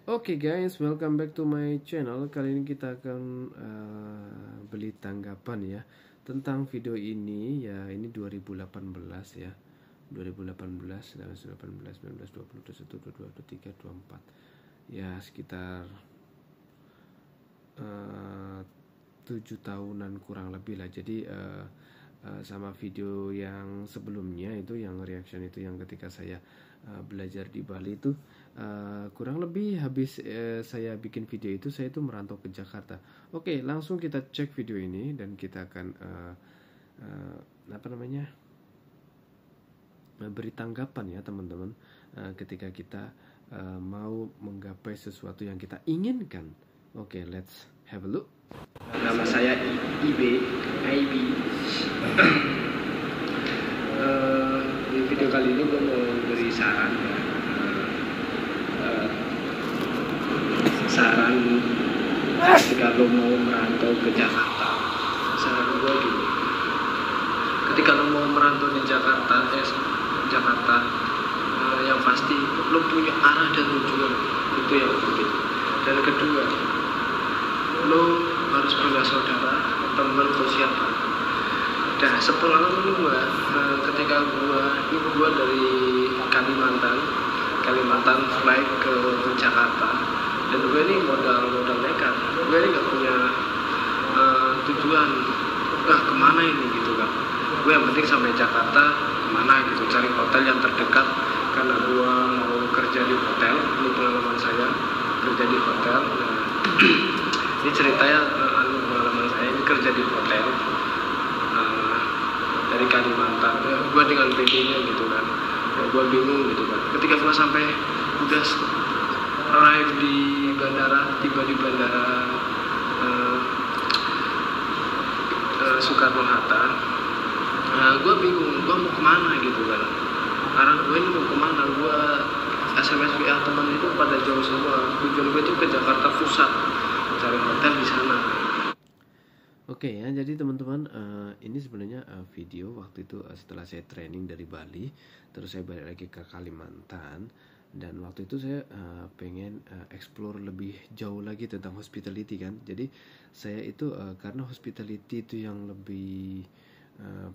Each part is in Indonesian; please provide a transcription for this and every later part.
Oke guys, welcome back to my channel. Kali ini kita akan beli tanggapan ya tentang video ini ya. Ini 2018 ya, 2018, 19, 19, 20, 21, 22, 23, 24 ya, sekitar 7 tahunan kurang lebih lah. Jadi sama video yang sebelumnya itu, yang reaction itu, yang ketika saya belajar di Bali itu, kurang lebih habis saya bikin video itu, saya itu merantau ke Jakarta. Oke, langsung kita cek video ini dan kita akan beri tanggapan ya teman-teman, ketika kita mau menggapai sesuatu yang kita inginkan. Oke, let's have a look. Nama saya IB. Di video kali ini gue mau beri saran ya. Saran ketika lo mau merantau ke Jakarta. Saran gue gini, ketika lo mau merantau di Jakarta, yang pasti lo punya arah dan tujuan, itu yang penting. Dan kedua, lo harus punya saudara, teman, atau siapa. Dan sepengalaman gue, ketika gue dari Kalimantan flight ke Jakarta, dan gue ini modal nekat. Gue ini nggak punya tujuan, kemana ini gitu kan. Gue yang penting sampai Jakarta kemana gitu, cari hotel yang terdekat, karena gue mau kerja di hotel. Ini pengalaman saya kerja di hotel. Nah, ini ceritanya pengalaman saya ini kerja di hotel dari Kalimantan. Gue dengan PD-nya gitu kan. Gue bingung gitu kan. Ketika gue sampai udah arrive di bandara, tiba di bandara Soekarno Hatta, gue bingung, gue mau kemana gitu kan. Arah gue ini mau kemana? Gue SMS WA teman itu pada jauh semua. Tujuan gue itu ke Jakarta Pusat, cari hotel di sana. Oke ya, jadi teman-teman, ini sebenarnya video waktu itu setelah saya training dari Bali, terus saya balik lagi ke Kalimantan, dan waktu itu saya pengen explore lebih jauh lagi tentang hospitality kan. Jadi saya itu karena hospitality itu yang lebih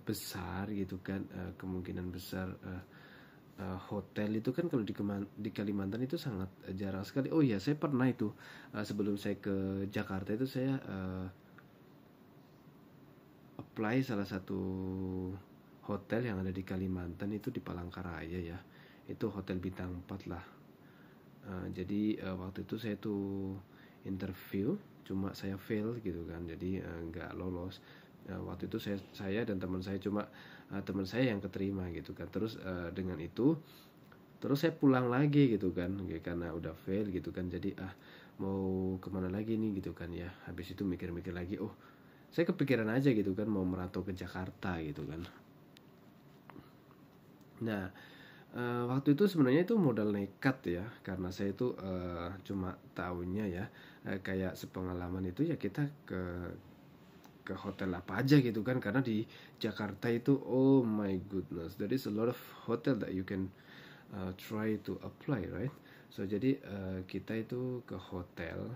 besar gitu kan, kemungkinan besar hotel itu kan kalau di Kalimantan itu sangat jarang sekali. Oh iya, saya pernah itu sebelum saya ke Jakarta itu saya apply salah satu hotel yang ada di Kalimantan, itu di Palangkaraya ya. Itu hotel bintang 4 lah. Jadi waktu itu saya tuh interview, cuma saya fail gitu kan. Jadi nggak lolos. Waktu itu saya dan teman saya, cuma teman saya yang keterima gitu kan. Terus dengan itu terus saya pulang lagi gitu kan, karena udah fail gitu kan. Jadi mau kemana lagi nih gitu kan ya. Habis itu mikir-mikir lagi, oh saya kepikiran aja gitu kan, mau merantau ke Jakarta gitu kan. Nah waktu itu sebenarnya itu modal nekat ya, karena saya itu cuma tahunya ya kayak sepengalaman itu ya, kita ke hotel apa aja gitu kan. Karena di Jakarta itu, oh my goodness, there is a lot of hotel that you can try to apply, right? So jadi kita itu ke hotel.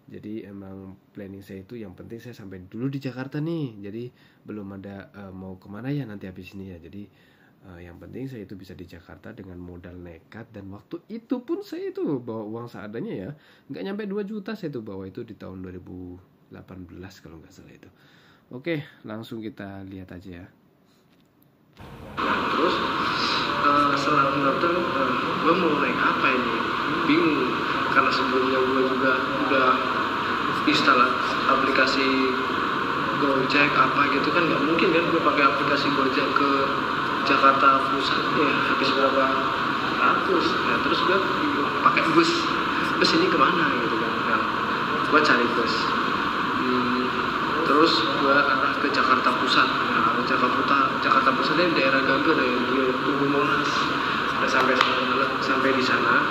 Jadi emang planning saya itu yang penting saya sampai dulu di Jakarta nih. Jadi belum ada mau kemana ya nanti habis ini ya. Jadi yang penting saya itu bisa di Jakarta dengan modal nekat. Dan waktu itu pun saya itu bawa uang seadanya ya, nggak nyampe 2 juta saya itu bawa, itu di tahun 2018 kalau nggak salah itu. Oke, langsung kita lihat aja ya. Terus setelah mendaftar, gue mau naik apa ini? Bingung, karena sebelumnya gue juga udah install aplikasi Gojek apa gitu kan. Nggak mungkin kan gue pakai aplikasi Gojek ke Jakarta Pusat ya, habis berapa ratus ya. Terus gue pakai bus ini kemana gitu kan. Nah, gue cari bus, terus gue arah ke Jakarta Pusat. Nah, Jakarta Pusat di daerah Gambir ya, di Tugu Monas. Udah sampai di sana,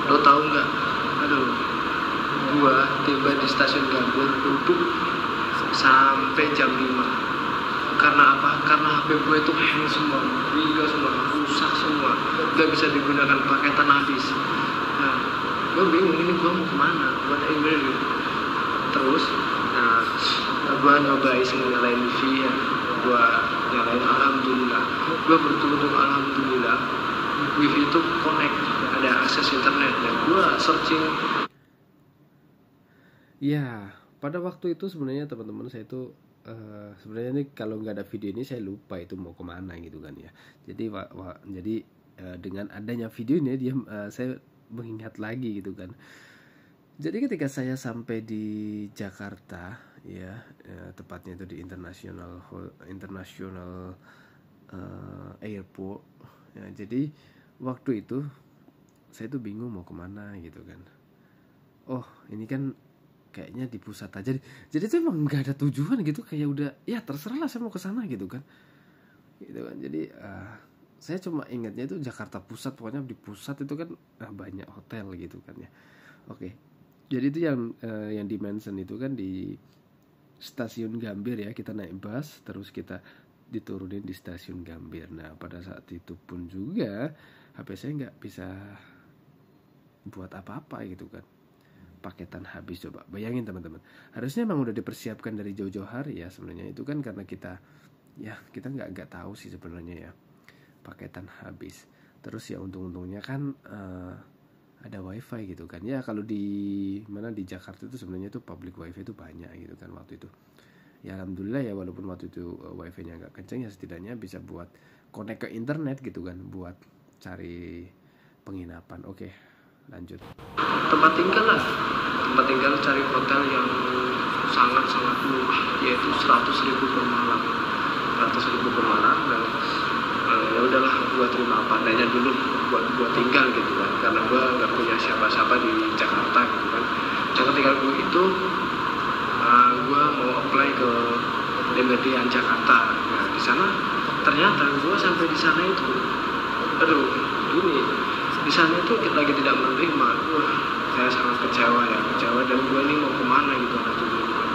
lo tahu nggak? Aduh, gue tiba di stasiun Gambir duduk sampai jam 5. Karena apa? karena HP gue itu hang semua, Windows semua, rusak semua, nggak bisa digunakan, paketan habis. Nah, gue bingung ini gue mau kemana, buat ini. Terus, nah, gue nyoba iseng nyalain wifi ya, gue nyalain, alhamdulillah, gue beruntung alhamdulillah, wifi itu connect, ada akses internet, dan gue searching. Ya, pada waktu itu sebenarnya teman-teman saya itu sebenarnya ini kalau nggak ada video ini saya lupa itu mau kemana gitu kan ya. Jadi dengan adanya video ini saya mengingat lagi gitu kan. Jadi ketika saya sampai di Jakarta ya, tepatnya itu di International Airport ya, jadi waktu itu saya tuh bingung mau kemana gitu kan. Oh ini kan kayaknya di pusat aja. Jadi itu emang nggak ada tujuan gitu, kayak udah ya terserah lah saya mau ke sana gitu kan. Jadi saya cuma ingatnya itu Jakarta Pusat, pokoknya di pusat itu kan banyak hotel gitu kan ya. Oke. Jadi itu yang di-mention itu kan di stasiun Gambir ya, kita naik bus terus kita diturunin di stasiun Gambir. Nah pada saat itu pun juga HP saya nggak bisa buat apa-apa gitu kan, paketan habis. Coba bayangin teman-teman, harusnya emang udah dipersiapkan dari jauh-jauh hari ya sebenarnya itu kan, karena kita nggak tahu sih sebenarnya ya, paketan habis. Terus ya untung-untungnya kan ada wifi gitu kan ya, kalau di Jakarta itu sebenarnya itu public wifi itu banyak gitu kan waktu itu ya, alhamdulillah ya, walaupun waktu itu wifi-nya nggak kenceng ya setidaknya bisa buat connect ke internet gitu kan, buat cari penginapan. Oke, lanjut. Tempat tinggal cari hotel yang sangat-sangat murah, yaitu 100.000 per malam, dan ya udahlah gue terima apa adanya dulu buat gue tinggal gitu kan, karena gue nggak punya siapa-siapa di Jakarta gitu kan. Cara tinggal gue itu gue mau apply ke DPD yang Jakarta. Nah di sana ternyata gue sampai di sana itu, di sana itu lagi tidak menerima. Saya sangat kecewa, dan gue ini mau kemana gitu ada tujuan gue.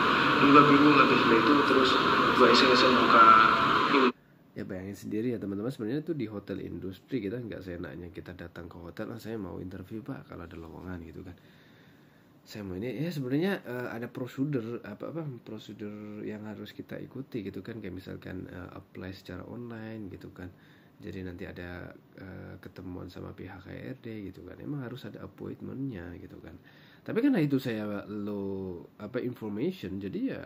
Dan gue bingung habis itu, terus gue iseng-iseng buka. Ya bayangin sendiri ya teman-teman, sebenarnya itu di hotel industri, kita nggak seenaknya kita datang ke hotel, saya mau interview pak kalau ada lowongan gitu kan, saya mau ini ya, sebenarnya ada prosedur prosedur yang harus kita ikuti gitu kan, kayak misalkan apply secara online gitu kan, jadi nanti ada ketemuan sama pihak HRD gitu kan, emang harus ada appointmentnya gitu kan. Tapi karena itu saya information, jadi ya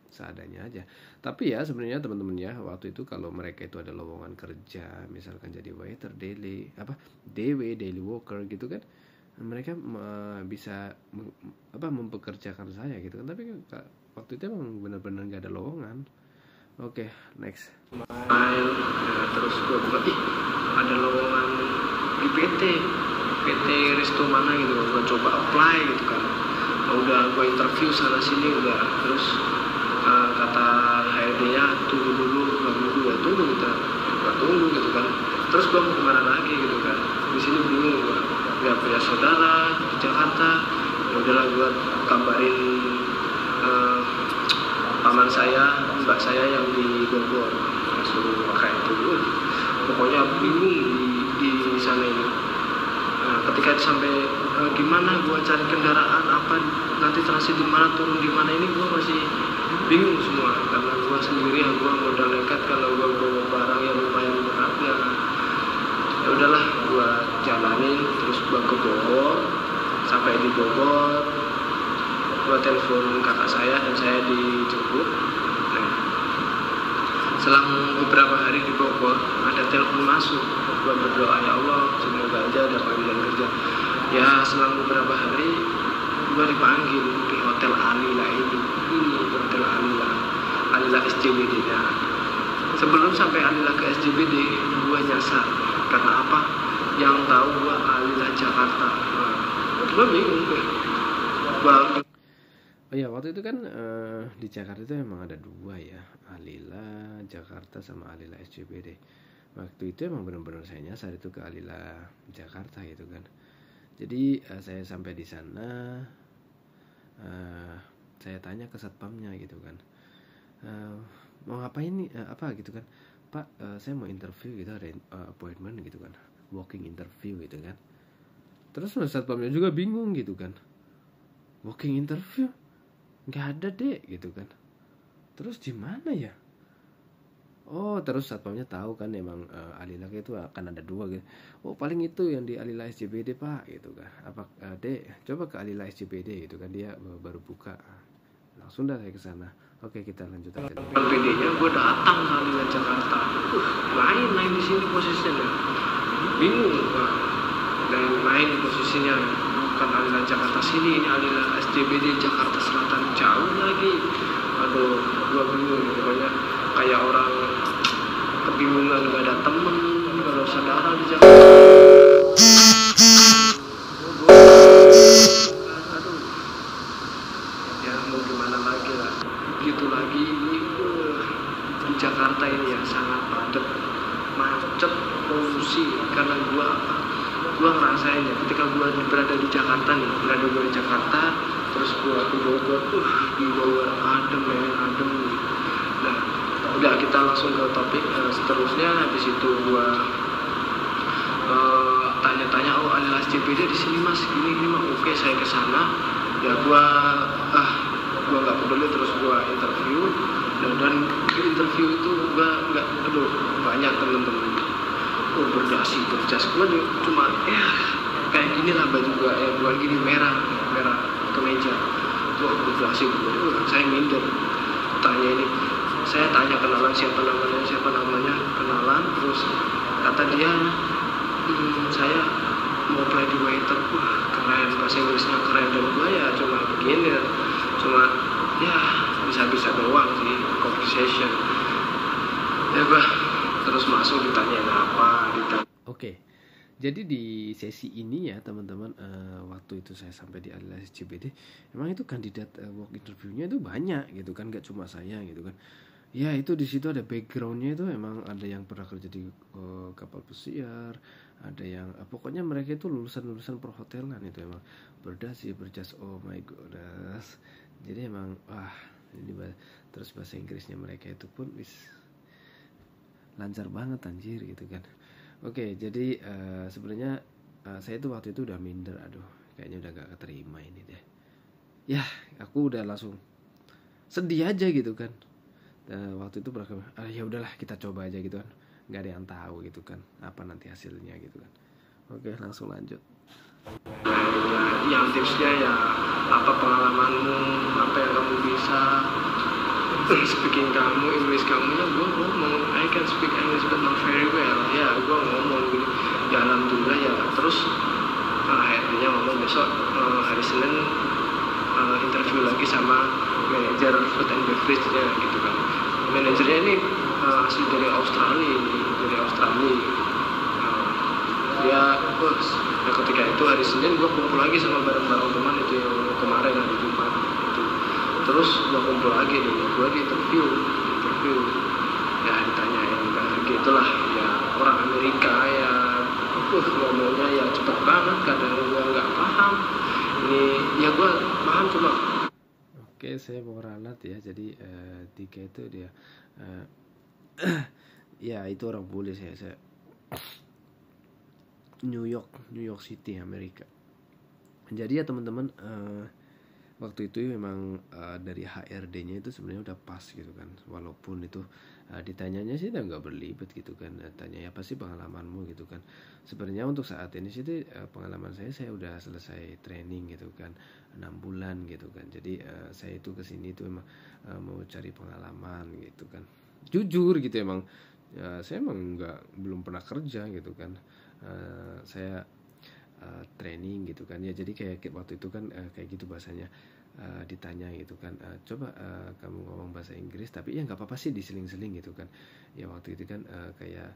seadanya aja. Tapi ya sebenarnya teman-teman ya, waktu itu kalau mereka itu ada lowongan kerja misalkan jadi waiter, daily worker gitu kan, mereka bisa mempekerjakan saya gitu kan. Tapi waktu itu emang benar-benar nggak ada lowongan. Oke, next. Terus gue buka, ada lowongan di PT Resto mana gitu, gue coba apply gitu kan. Udah gue interview sana sini udah, terus kata HRD-nya tunggu dulu, tunggu gitu kan. Terus gue mau kemana lagi gitu kan, di sini bingung gue, nggak punya saudara di Jakarta. Udahlah gue kabarin paman saya, mbak saya yang di Bogor, suruh kayak itu. Pokoknya bingung di sana ini. Ketika sampai gimana gue cari kendaraan apa, nanti transit di mana, turun di mana, ini gue masih bingung semua, karena gue sendiri yang gue modal nekat, kalau gue bawa barang yang lumayan berat ya udahlah gue jalanin. Terus gue ke Bogor, sampai di Bogor gue telepon kakak saya dan saya dijemput. Nah, selang beberapa hari di Bogor ada telepon masuk, gue berdoa ya Allah semoga aja ada panggilan kerja. Ya selang beberapa hari gue dipanggil di hotel Alila ini hotel Alila SCBD nya. Sebelum sampai Alila ke SCBD gue nyasar, karena apa, yang tahu gue Alila Jakarta. Gue bingung Oh ya, waktu itu kan di Jakarta itu memang ada dua ya, Alila Jakarta sama Alila SCBD. Waktu itu emang benar-benar saya nyasar itu ke Alila Jakarta gitu kan. Jadi saya sampai di sana, saya tanya ke satpamnya gitu kan, mau ngapain nih, apa gitu kan, Pak, saya mau interview gitu, ada appointment gitu kan, walking interview gitu kan. Terus satpamnya juga bingung gitu kan, walking interview nggak ada dek gitu kan. Terus di mana ya? Oh, terus satpamnya tahu kan emang Alila itu akan ada 2 gitu. Oh, paling itu yang di Alila SCBD Pak gitu kan. Apa Dek, coba ke Alila SCBD gitu kan, dia baru buka. Langsung dah saya ke sana. Oke, kita lanjut aja. PD-nya gue datang ke Alila Jakarta. Main di sini posisinya. Bingung gue. Dan main di posisinya bukan Alila Jakarta sini, ini Alila SCBD Jakarta Selatan, jauh lagi. Aduh, gue bingung pokoknya kayak orang kebingungan, gak ada temen, gak ada saudara di Jakarta. Aduh, ya mau gimana lagi lah, gitu lagi di Jakarta ini yang sangat padat, macet, polusi. Karena gua ngerasain ya, ketika gua berada di Jakarta nih, terus gua ke Bogor, di Bogor adem ya, adem. Nah, udah kita langsung ke topik seterusnya. Habis itu gua tanya-tanya, oh Alila SCBD di sini mas, gini mas. Oke, saya ke sana. Ya gua nggak peduli, terus gua interview. Dan di interview itu gua nggak, aduh, banyak temen-temen berdasi berjas. Gua cuma kayak gini lah baju gua, bukan gini, merah kemeja. Gua berdasi, saya minder. Saya tanya kenalan, siapa namanya, kenalan. Terus kata dia, saya mau apply di waiter. Keren, bahasa Inggrisnya keren. Dan gue ya cuma begini, cuma ya bisa-bisa doang sih, conversation. Ya gue terus masuk, ditanya apa, Oke, jadi di sesi ini ya teman-teman, waktu itu saya sampai di Alila SCBD, emang itu kandidat work interviewnya itu banyak gitu kan, gak cuma saya gitu kan. Ya itu di situ ada backgroundnya, itu emang ada yang pernah kerja di kapal pesiar, ada yang pokoknya mereka itu lulusan perhotelan, itu emang berdasi berjas, oh my goodness. Jadi emang ini terus bahasa Inggrisnya mereka itu pun lancar banget anjir gitu kan. Oke, jadi sebenarnya saya tuh waktu itu udah minder, aduh kayaknya udah gak keterima ini deh. Ya aku udah langsung sedih aja gitu kan. Waktu itu ya udahlah kita coba aja gitu kan, nggak ada yang tahu gitu kan apa nanti hasilnya gitu kan. Oke, langsung lanjut. Yang tipsnya ya, apa pengalamanmu, apa yang kamu bisa, speaking kamu, English kamu. Ya gue ngomong, I can speak English but not very well. Ya gue ngomong gini, ya alhamdulillah ya. Terus akhirnya ngomong besok hari Senin interview lagi sama manajer food and beverage nya gitu kan. Manajernya ini asli dari Australia. Dia ketika itu hari Senin gue kumpul lagi sama bareng-bareng teman itu yang kemarin hari Jumat itu. Terus gue kumpul lagi nih, gue di interview ya, ditanyain gitulah ya, orang Amerika ya, ngomongnya ya cepet banget, kadang gue nggak paham. Ini ya gue paham cuma. Oke, saya mau ralat ya. Jadi Dika itu dia ya itu orang bule. Saya New York City, Amerika. Jadi ya teman-teman, waktu itu memang dari HRD-nya itu sebenarnya udah pas gitu kan. Walaupun itu ditanyanya sih nggak berlibat gitu kan. Tanya apa sih pengalamanmu gitu kan. Sebenarnya untuk saat ini sih pengalaman saya udah selesai training gitu kan, 6 bulan gitu kan. Jadi saya itu kesini itu emang mau cari pengalaman gitu kan. Jujur gitu emang, saya emang belum pernah kerja gitu kan. Saya training gitu kan ya. Jadi kayak waktu itu kan kayak gitu bahasanya, ditanya gitu kan, coba kamu ngomong bahasa Inggris, tapi ya nggak apa-apa sih diseling-seling gitu kan. Ya waktu itu kan kayak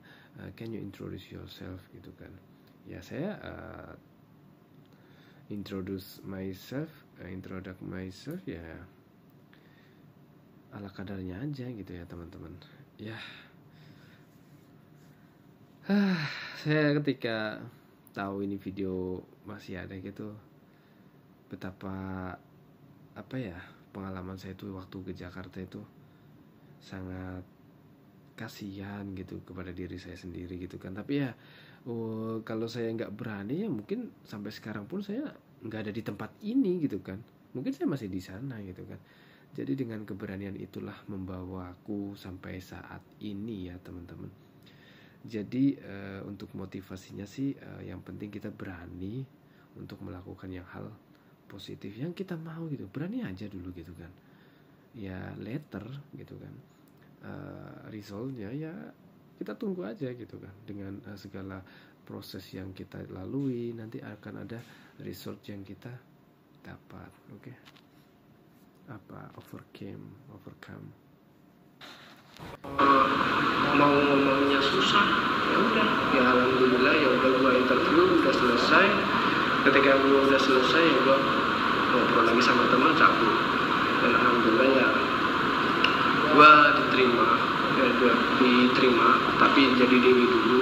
can you introduce yourself gitu kan. Ya saya introduce myself ya ala kadarnya aja gitu ya teman-teman ya. Saya ketika tahu ini video masih ada gitu, betapa apa ya pengalaman saya itu waktu ke Jakarta itu sangat kasihan gitu kepada diri saya sendiri gitu kan. Tapi ya kalau saya nggak berani ya mungkin sampai sekarang pun saya nggak ada di tempat ini gitu kan, mungkin saya masih di sana gitu kan. Jadi dengan keberanian itulah membawaku sampai saat ini ya teman-teman. Jadi untuk motivasinya sih yang penting kita berani untuk melakukan yang hal positif yang kita mau gitu, berani aja dulu gitu kan. Ya later gitu kan, resultnya ya kita tunggu aja gitu kan. Dengan segala proses yang kita lalui nanti akan ada result yang kita dapat. Oke. Overcome. Mau ngomongnya susah, ya udah, ya alhamdulillah ya udah gua interview udah selesai. Ketika gua udah selesai ya gua ngobrol lagi sama teman cabut, dan alhamdulillah ya gua diterima tapi jadi dewi dulu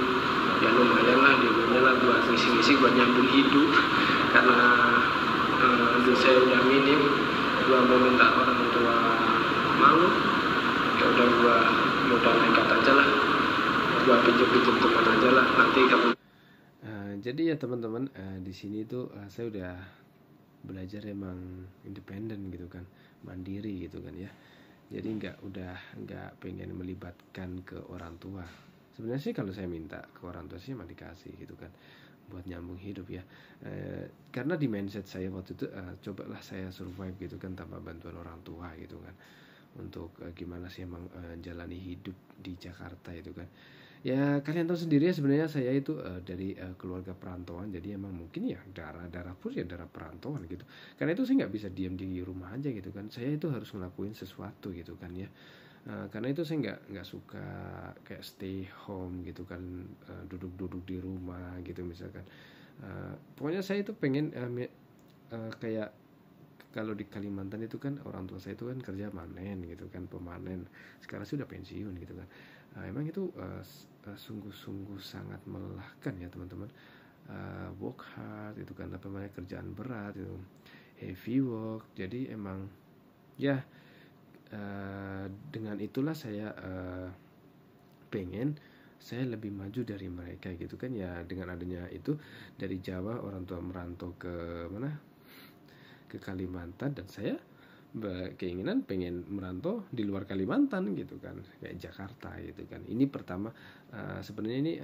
ya, lumayan lah dewinya lah buat misi buat nyambung hidup karena saya udah minim, gua mau minta orang tua malu, ya udah gua modal nekat aja lah, gua pinjam teman aja lah nanti kamu. Jadi ya teman-teman, di sini tuh saya udah belajar emang independen gitu kan, mandiri gitu kan ya. Jadi nggak pengen melibatkan ke orang tua. Sebenarnya sih kalau saya minta ke orang tua sih emang dikasih gitu kan, buat nyambung hidup ya. Karena di mindset saya waktu itu cobalah saya survive gitu kan tanpa bantuan orang tua gitu kan, untuk gimana sih emang jalani hidup di Jakarta itu kan. Ya kalian tahu sendiri ya, sebenarnya saya itu dari keluarga perantauan, jadi emang mungkin ya darah pun ya darah perantauan gitu. Karena itu saya nggak bisa diam di rumah aja gitu kan, saya itu harus ngelakuin sesuatu gitu kan ya. Karena itu saya nggak suka kayak stay home gitu kan, duduk di rumah gitu misalkan. Pokoknya saya itu pengen kayak kalau di Kalimantan itu kan orang tua saya itu kan kerja manen gitu kan, pemanen. Sekarang sudah pensiun gitu kan. Emang itu sungguh-sungguh sangat melelahkan ya teman-teman. Work hard itu kan, apa namanya, kerjaan berat itu, heavy work. Jadi emang ya dengan itulah saya pengen saya lebih maju dari mereka gitu kan ya. Dengan adanya itu dari Jawa orang tua merantau ke mana, ke Kalimantan, dan saya keinginan pengen merantau di luar Kalimantan gitu kan, kayak Jakarta gitu kan. Ini pertama sebenarnya ini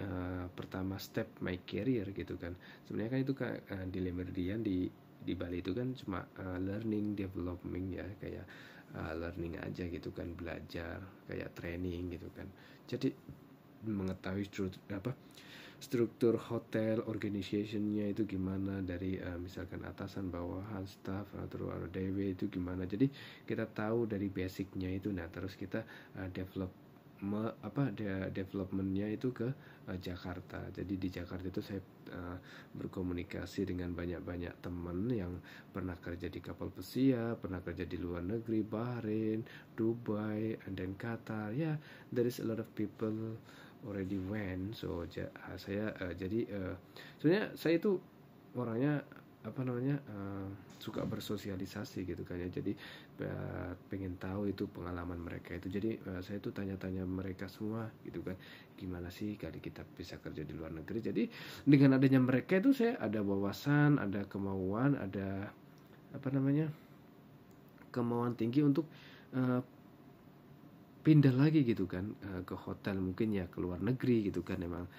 pertama step my career gitu kan. Sebenarnya kan itu di Le Méridien di Bali itu kan cuma learning development ya, kayak learning aja gitu kan, belajar kayak training gitu kan. Jadi mengetahui struktur hotel organizationnya itu gimana, dari misalkan atasan, bawahan, staff, atau DW itu gimana. Jadi kita tahu dari basicnya itu. Nah terus kita developmentnya itu ke Jakarta. Jadi di Jakarta itu saya berkomunikasi dengan banyak teman yang pernah kerja di kapal pesiar, pernah kerja di luar negeri, Bahrain, Dubai, and then Qatar. Yeah, there is a lot of people already went. So saya jadi sebenarnya saya itu orangnya suka bersosialisasi gitu kan ya. Jadi pengen tahu itu pengalaman mereka itu. Jadi saya tuh tanya-tanya mereka semua gitu kan, gimana sih kali kita bisa kerja di luar negeri. Jadi dengan adanya mereka itu saya ada wawasan, ada kemauan, ada kemauan tinggi untuk pindah lagi gitu kan ke hotel, mungkin ya ke luar negeri gitu kan. Emang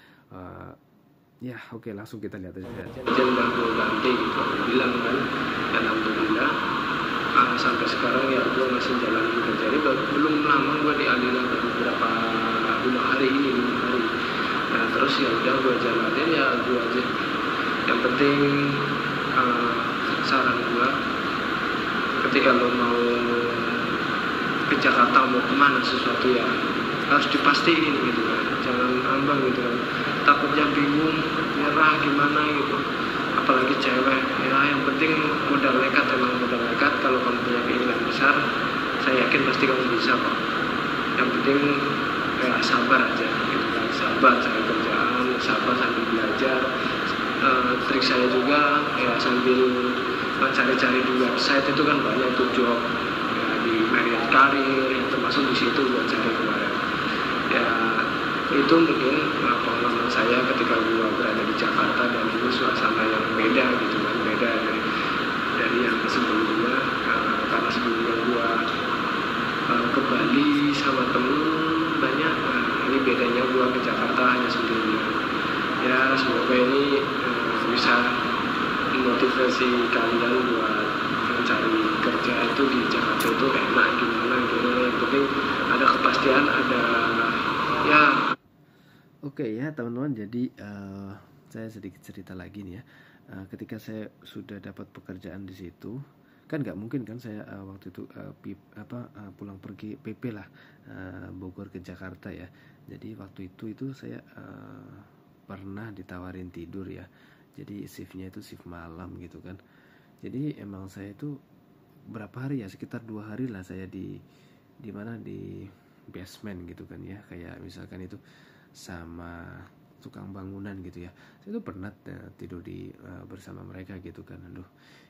ya oke, langsung kita lihat aja. Jangan gue ganti gitu, aku bilang kan, dan alhamdulillah sampai sekarang ya gue masih jalan juga. Jadi belum lama gue dialihkan beberapa 5 hari. Nah terus ya udah gue jalanin ya gue aja. Yang penting saran gue, ketika lo mau ke Jakarta, mau kemana sesuatu ya harus dipastiin gitu kan, jangan ambang gitu kan, takutnya bingung, nyerah gimana gitu, apalagi cewek ya. Yang penting modal nekat, emang modal nekat. Kalau kamu punya keinginan besar, saya yakin pasti kamu bisa kok. Yang penting ya sabar aja gitu kan, sabar sambil kerjaan, sabar sambil belajar. Trik saya juga ya sambil mencari-cari di website itu kan banyak tuh job ya, di Marriott karir, yang termasuk di situ buat saya kemarin. Ya itu mungkin pengalaman saya ketika gua berada di Jakarta, dan itu suasana yang beda gitu kan, beda dari yang sebelumnya. Karena sebelumnya gua ke Bali sama temen banyak, ini bedanya gua ke Jakarta hanya sendirian. Ya semoga ini bisa memotivasi kalian buat mencari kerja itu di Jakarta itu enak gimana gitu. Yang penting ada kepastian, ada ya. Oke ya teman-teman, jadi saya sedikit cerita lagi nih ya. Ketika saya sudah dapat pekerjaan di situ, kan nggak mungkin kan saya waktu itu pulang pergi PP lah, Bogor ke Jakarta ya. Jadi waktu itu saya pernah ditawarin tidur ya. Jadi shiftnya itu shift malam gitu kan. Jadi emang saya itu berapa hari ya, sekitar 2 hari lah saya di mana di basement gitu kan ya, kayak misalkan itu sama tukang bangunan gitu ya. Saya tuh pernah tidur di bersama mereka gitu kan. Aduh,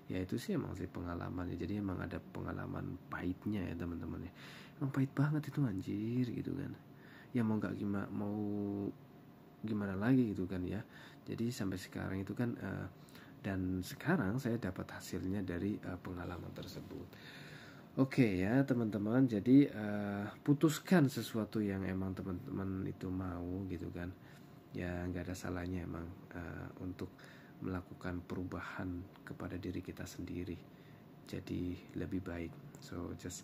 ya itu sih emang sih pengalaman ya. Jadi emang ada pengalaman pahitnya ya teman-teman ya. Emang pahit banget itu anjir gitu kan. Ya mau gimana lagi gitu kan ya. Jadi sampai sekarang itu kan dan sekarang saya dapat hasilnya dari pengalaman tersebut. Oke ya teman-teman, jadi putuskan sesuatu yang emang teman-teman itu mau gitu kan. Ya nggak ada salahnya emang untuk melakukan perubahan kepada diri kita sendiri, jadi lebih baik. So just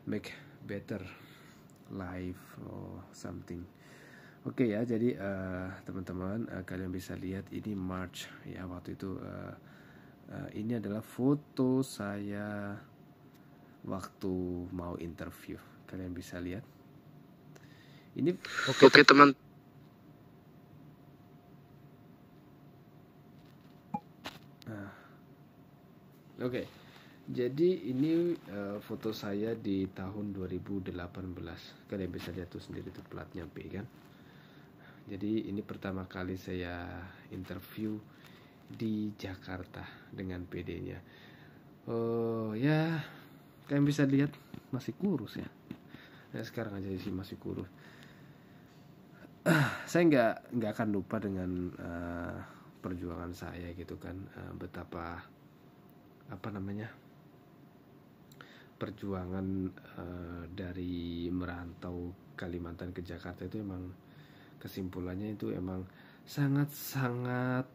make better life or something. Oke ya, jadi teman-teman kalian bisa lihat ini March ya, waktu itu ini adalah foto saya waktu mau interview. Kalian bisa lihat ini. Oke teman. Oke, jadi ini foto saya di tahun 2018. Kalian bisa lihat tuh sendiri tuh platnya B kan. Jadi ini pertama kali saya interview di Jakarta dengan PD-nya. Oh ya, kalian bisa lihat masih kurus ya. Nah, sekarang aja sih masih kurus. Saya nggak akan lupa dengan perjuangan saya gitu kan, betapa perjuangan dari merantau Kalimantan ke Jakarta itu emang kesimpulannya itu emang sangat-sangat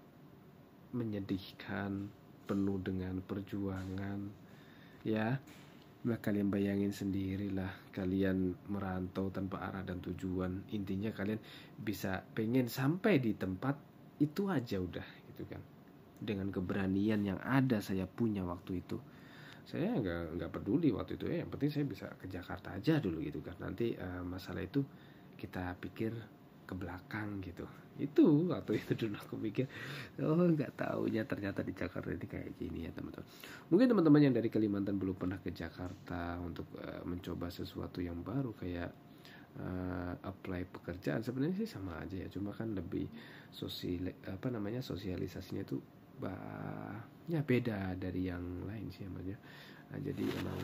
menyedihkan, penuh dengan perjuangan ya. Nah, kalian bayangin sendirilah, kalian merantau tanpa arah dan tujuan. Intinya kalian bisa pengen sampai di tempat itu aja udah gitu kan. Dengan keberanian yang ada saya punya waktu itu, saya nggak peduli waktu itu yang penting saya bisa ke Jakarta aja dulu gitu kan. Nanti masalah itu kita pikir ke belakang gitu. Itu waktu itu dulu aku pikir, oh nggak taunya ternyata di Jakarta ini kayak gini ya teman-teman. Mungkin teman-teman yang dari Kalimantan belum pernah ke Jakarta untuk mencoba sesuatu yang baru kayak apply pekerjaan, sebenarnya sih sama aja ya, cuma kan lebih sosialisasinya itu ya beda dari yang lain sih namanya. Jadi emang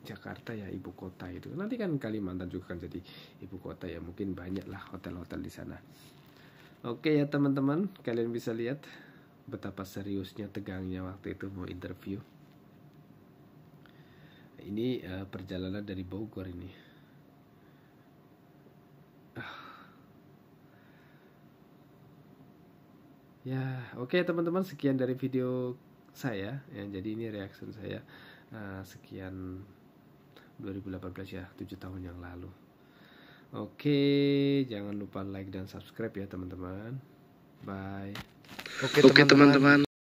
Jakarta ya ibu kota itu. Nanti kan Kalimantan juga kan jadi ibu kota ya, mungkin banyak lah hotel-hotel di sana. Oke ya teman-teman, kalian bisa lihat betapa seriusnya, tegangnya waktu itu mau interview. Ini perjalanan dari Bogor ini. Ya, oke teman-teman, sekian dari video saya ya. Jadi ini reaction saya sekian 2018 ya, 7 tahun yang lalu. Oke, jangan lupa like dan subscribe ya teman-teman. Bye. Oke teman-teman.